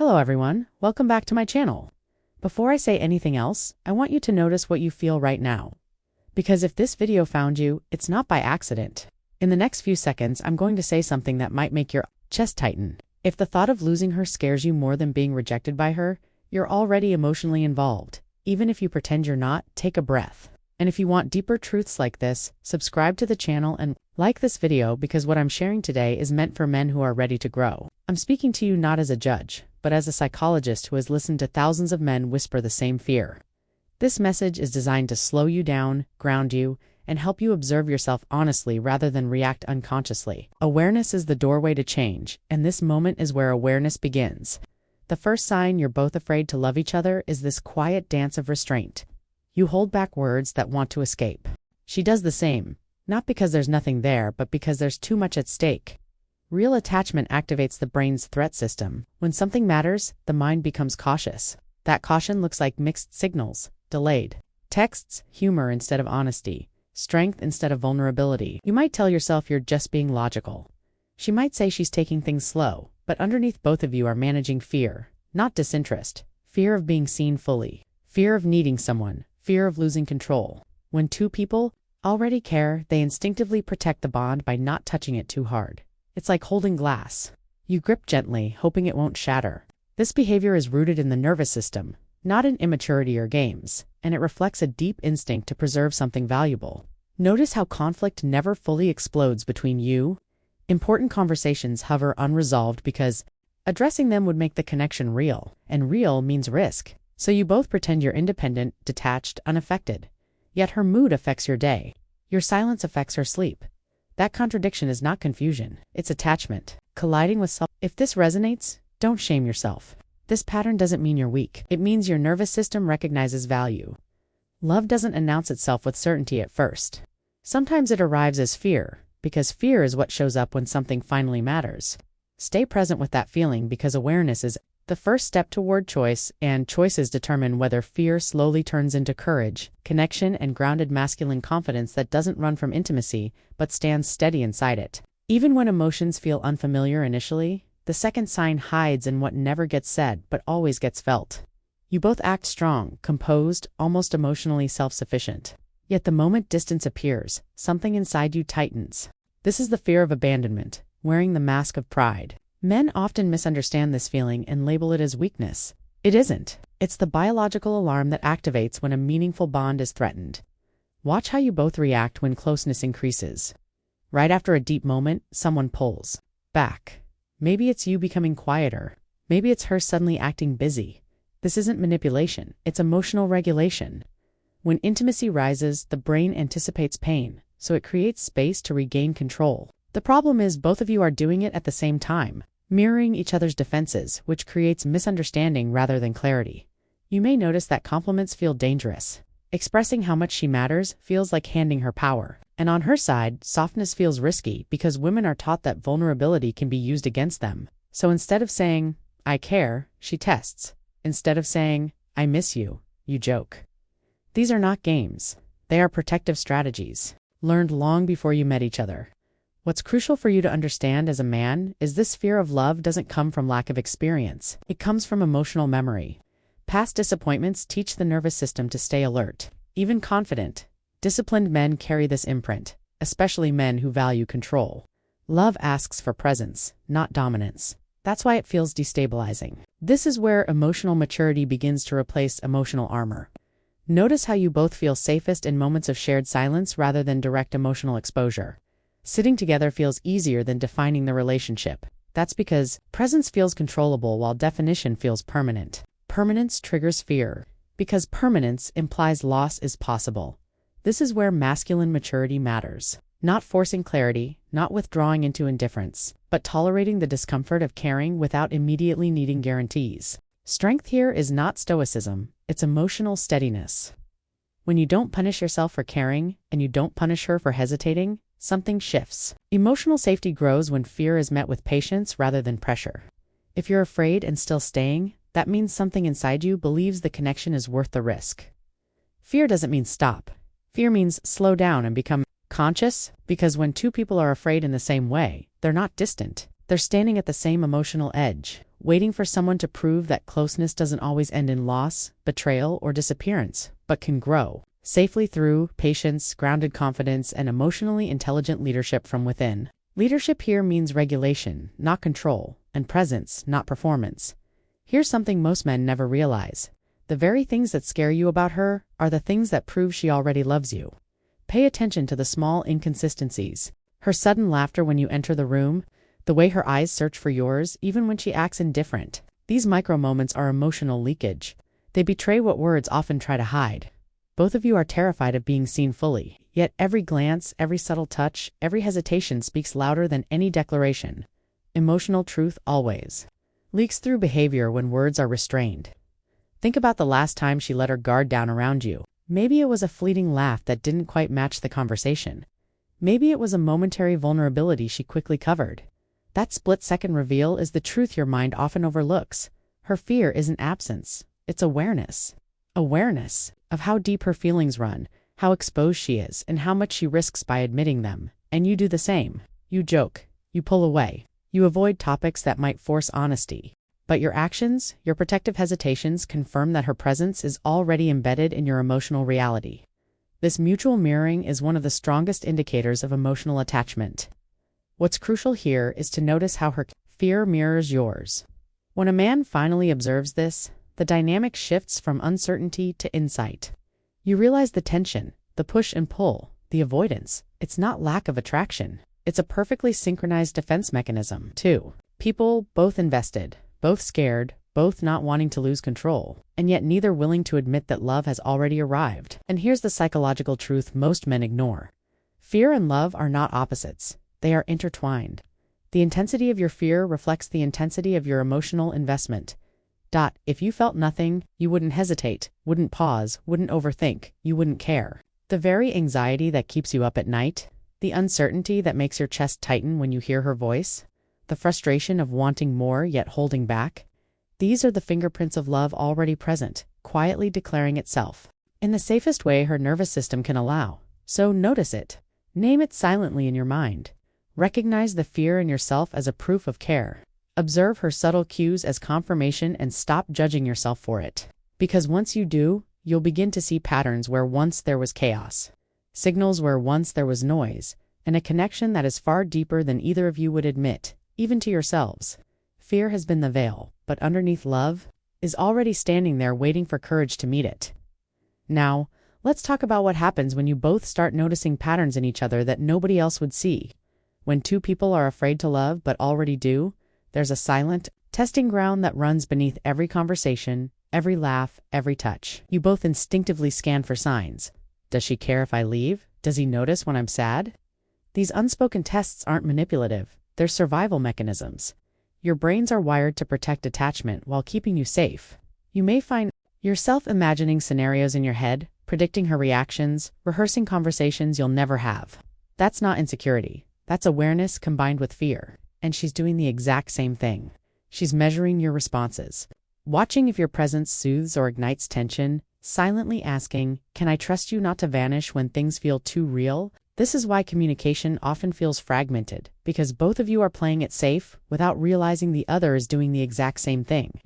Hello everyone, welcome back to my channel. Before I say anything else, I want you to notice what you feel right now. Because if this video found you, it's not by accident. In the next few seconds, I'm going to say something that might make your chest tighten. If the thought of losing her scares you more than being rejected by her, you're already emotionally involved. Even if you pretend you're not, take a breath. And if you want deeper truths like this, subscribe to the channel and like this video because what I'm sharing today is meant for men who are ready to grow. I'm speaking to you not as a judge, but as a psychologist who has listened to thousands of men whisper the same fear. This message is designed to slow you down, ground you, and help you observe yourself honestly rather than react unconsciously. Awareness is the doorway to change, and this moment is where awareness begins. The first sign you're both afraid to love each other is this quiet dance of restraint. You hold back words that want to escape. She does the same, not because there's nothing there, but because there's too much at stake. Real attachment activates the brain's threat system. When something matters, the mind becomes cautious. That caution looks like mixed signals, delayed texts, humor instead of honesty, strength instead of vulnerability. You might tell yourself you're just being logical. She might say she's taking things slow, but underneath both of you are managing fear, not disinterest. Fear of being seen fully, fear of needing someone, fear of losing control. When two people already care, they instinctively protect the bond by not touching it too hard. It's like holding glass. You grip gently, hoping it won't shatter. This behavior is rooted in the nervous system, not in immaturity or games, and it reflects a deep instinct to preserve something valuable. Notice how conflict never fully explodes between you. Important conversations hover unresolved because addressing them would make the connection real, and real means risk. So you both pretend you're independent, detached, unaffected. Yet her mood affects your day. Your silence affects her sleep. That contradiction is not confusion, it's attachment, colliding with self. If this resonates, don't shame yourself. This pattern doesn't mean you're weak. It means your nervous system recognizes value. Love doesn't announce itself with certainty at first. Sometimes it arrives as fear, because fear is what shows up when something finally matters. Stay present with that feeling because awareness is the first step toward choice, and choices determine whether fear slowly turns into courage, connection, and grounded masculine confidence that doesn't run from intimacy, but stands steady inside it. Even when emotions feel unfamiliar initially, the second sign hides in what never gets said but always gets felt. You both act strong, composed, almost emotionally self-sufficient. Yet the moment distance appears, something inside you tightens. This is the fear of abandonment, wearing the mask of pride. Men often misunderstand this feeling and label it as weakness. It isn't. It's the biological alarm that activates when a meaningful bond is threatened. Watch how you both react when closeness increases. Right after a deep moment, someone pulls back. Maybe it's you becoming quieter. Maybe it's her suddenly acting busy. This isn't manipulation, it's emotional regulation. When intimacy rises, the brain anticipates pain, so it creates space to regain control. The problem is both of you are doing it at the same time, mirroring each other's defenses, which creates misunderstanding rather than clarity. You may notice that compliments feel dangerous. Expressing how much she matters feels like handing her power. And on her side, softness feels risky because women are taught that vulnerability can be used against them. So instead of saying, "I care," she tests. Instead of saying, "I miss you," you joke. These are not games. They are protective strategies, learned long before you met each other. What's crucial for you to understand as a man is this fear of love doesn't come from lack of experience. It comes from emotional memory. Past disappointments teach the nervous system to stay alert. Even confident, disciplined men carry this imprint, especially men who value control. Love asks for presence, not dominance. That's why it feels destabilizing. This is where emotional maturity begins to replace emotional armor. Notice how you both feel safest in moments of shared silence rather than direct emotional exposure. Sitting together feels easier than defining the relationship. That's because presence feels controllable while definition feels permanent. Permanence triggers fear, because permanence implies loss is possible. This is where masculine maturity matters. Not forcing clarity, not withdrawing into indifference, but tolerating the discomfort of caring without immediately needing guarantees. Strength here is not stoicism, it's emotional steadiness. When you don't punish yourself for caring, and you don't punish her for hesitating, something shifts. Emotional safety grows when fear is met with patience rather than pressure. If you're afraid and still staying, that means something inside you believes the connection is worth the risk. Fear doesn't mean stop. Fear means slow down and become conscious, because when two people are afraid in the same way, they're not distant. They're standing at the same emotional edge. waiting for someone to prove that closeness doesn't always end in loss, betrayal, or disappearance, but can grow safely through patience, grounded confidence, and emotionally intelligent leadership from within. Leadership here means regulation, not control, and presence, not performance. Here's something most men never realize. The very things that scare you about her are the things that prove she already loves you. Pay attention to the small inconsistencies. Her sudden laughter when you enter the room, the way her eyes search for yours, even when she acts indifferent. These micro moments are emotional leakage. They betray what words often try to hide. Both of you are terrified of being seen fully, yet every glance, every subtle touch, every hesitation speaks louder than any declaration. Emotional truth always leaks through behavior when words are restrained. Think about the last time she let her guard down around you. Maybe it was a fleeting laugh that didn't quite match the conversation. Maybe it was a momentary vulnerability she quickly covered. That split-second reveal is the truth your mind often overlooks. Her fear isn't absence, it's awareness. Awareness of how deep her feelings run, how exposed she is, and how much she risks by admitting them. And you do the same. You joke, you pull away, you avoid topics that might force honesty. But your actions, your protective hesitations confirm that her presence is already embedded in your emotional reality. This mutual mirroring is one of the strongest indicators of emotional attachment. What's crucial here is to notice how her fear mirrors yours. When a man finally observes this, the dynamic shifts from uncertainty to insight. You realize the tension, the push and pull, the avoidance. It's not lack of attraction. It's a perfectly synchronized defense mechanism, too. People both invested, both scared, both not wanting to lose control, and yet neither willing to admit that love has already arrived. And here's the psychological truth most men ignore. Fear and love are not opposites. They are intertwined. The intensity of your fear reflects the intensity of your emotional investment. If you felt nothing, you wouldn't hesitate, wouldn't pause, wouldn't overthink, you wouldn't care. The very anxiety that keeps you up at night, the uncertainty that makes your chest tighten when you hear her voice, the frustration of wanting more yet holding back, these are the fingerprints of love already present, quietly declaring itself in the safest way her nervous system can allow. So notice it. Name it silently in your mind. Recognize the fear in yourself as a proof of care. Observe her subtle cues as confirmation and stop judging yourself for it. Because once you do, you'll begin to see patterns where once there was chaos, signals where once there was noise, and a connection that is far deeper than either of you would admit, even to yourselves. Fear has been the veil, but underneath love is already standing there waiting for courage to meet it. Now, let's talk about what happens when you both start noticing patterns in each other that nobody else would see. When two people are afraid to love but already do, there's a silent, testing ground that runs beneath every conversation, every laugh, every touch. You both instinctively scan for signs. Does she care if I leave? Does he notice when I'm sad? These unspoken tests aren't manipulative, they're survival mechanisms. Your brains are wired to protect attachment while keeping you safe. You may find yourself imagining scenarios in your head, predicting her reactions, rehearsing conversations you'll never have. That's not insecurity. That's awareness combined with fear. And she's doing the exact same thing. She's measuring your responses, watching if your presence soothes or ignites tension, silently asking, "Can I trust you not to vanish when things feel too real?" This is why communication often feels fragmented, because both of you are playing it safe without realizing the other is doing the exact same thing.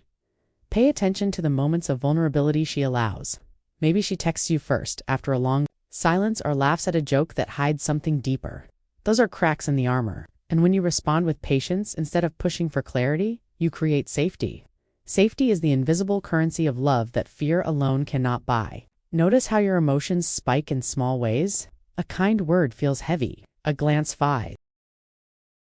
Pay attention to the moments of vulnerability she allows. Maybe she texts you first after a long silence or laughs at a joke that hides something deeper. Those are cracks in the armor. And when you respond with patience instead of pushing for clarity, you create safety. Safety is the invisible currency of love that fear alone cannot buy. Notice how your emotions spike in small ways. A kind word feels heavy. A glance